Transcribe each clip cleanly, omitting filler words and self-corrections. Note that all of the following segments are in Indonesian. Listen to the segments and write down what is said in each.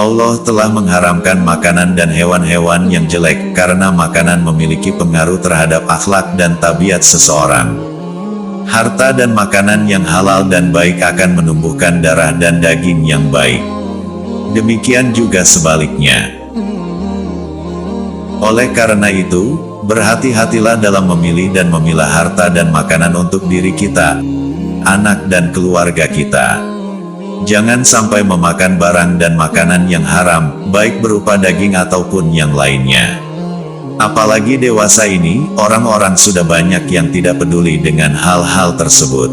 Allah telah mengharamkan makanan dan hewan-hewan yang jelek, karena makanan memiliki pengaruh terhadap akhlak dan tabiat seseorang. Harta dan makanan yang halal dan baik akan menumbuhkan darah dan daging yang baik. Demikian juga sebaliknya. Oleh karena itu, berhati-hatilah dalam memilih dan memilah harta dan makanan untuk diri kita, anak dan keluarga kita. Jangan sampai memakan barang dan makanan yang haram, baik berupa daging ataupun yang lainnya. Apalagi dewasa ini, orang-orang sudah banyak yang tidak peduli dengan hal-hal tersebut.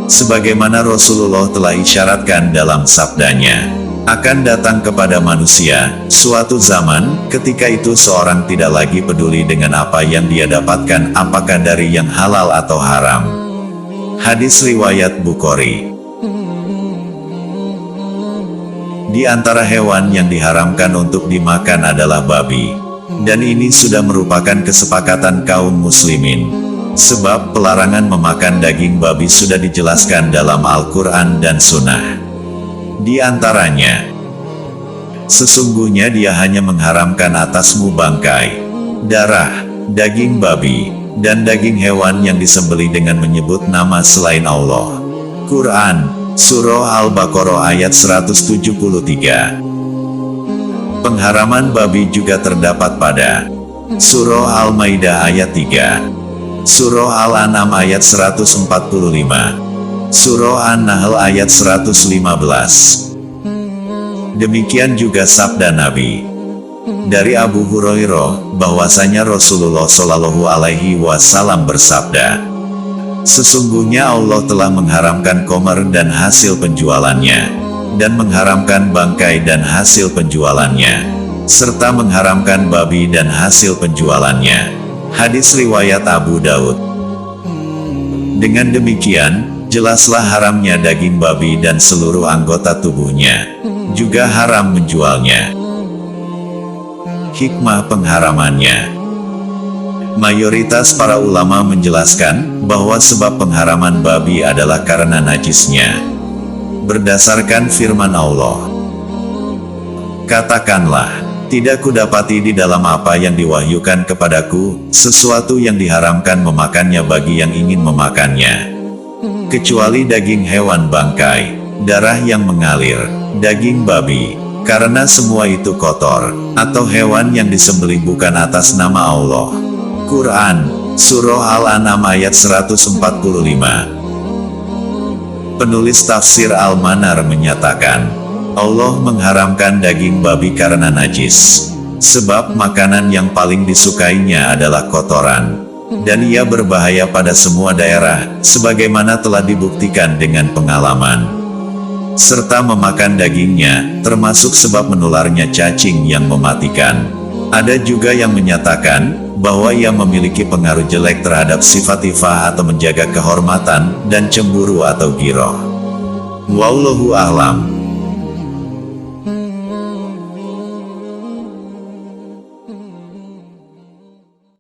Sebagaimana Rasulullah telah isyaratkan dalam sabdanya, akan datang kepada manusia suatu zaman, ketika itu seorang tidak lagi peduli dengan apa yang dia dapatkan, apakah dari yang halal atau haram. Hadis riwayat Bukhari. Di antara hewan yang diharamkan untuk dimakan adalah babi. Dan ini sudah merupakan kesepakatan kaum muslimin. Sebab pelarangan memakan daging babi sudah dijelaskan dalam Al-Quran dan Sunnah. Di antaranya, sesungguhnya dia hanya mengharamkan atasmu bangkai, darah, daging babi, dan daging hewan yang disembelih dengan menyebut nama selain Allah. Quran, Surah Al-Baqarah ayat 173. Pengharaman babi juga terdapat pada Surah Al-Maidah ayat 3, Surah Al-An'am ayat 145, Surah An-Nahl ayat 115. Demikian juga sabda Nabi dari Abu Hurairah, bahwasanya Rasulullah Shallallahu Alaihi Wasallam bersabda, sesungguhnya Allah telah mengharamkan khamar dan hasil penjualannya, dan mengharamkan bangkai dan hasil penjualannya, serta mengharamkan babi dan hasil penjualannya. Hadis riwayat Abu Daud. Dengan demikian, jelaslah haramnya daging babi dan seluruh anggota tubuhnya, juga haram menjualnya. Hikmah pengharamannya. Mayoritas para ulama menjelaskan bahwa sebab pengharaman babi adalah karena najisnya. Berdasarkan firman Allah, katakanlah, tidak kudapati di dalam apa yang diwahyukan kepadaku, sesuatu yang diharamkan memakannya bagi yang ingin memakannya, kecuali daging hewan bangkai, darah yang mengalir, daging babi, karena semua itu kotor, atau hewan yang disembelih bukan atas nama Allah. Quran, Surah Al-An'am ayat 145. Penulis tafsir Al-Manar menyatakan, Allah mengharamkan daging babi karena najis, sebab makanan yang paling disukainya adalah kotoran, dan ia berbahaya pada semua daerah, sebagaimana telah dibuktikan dengan pengalaman. Serta memakan dagingnya, termasuk sebab menularnya cacing yang mematikan. Ada juga yang menyatakan bahwa ia memiliki pengaruh jelek terhadap sifat ifah atau menjaga kehormatan, dan cemburu atau ghirah. Wallahu a'lam.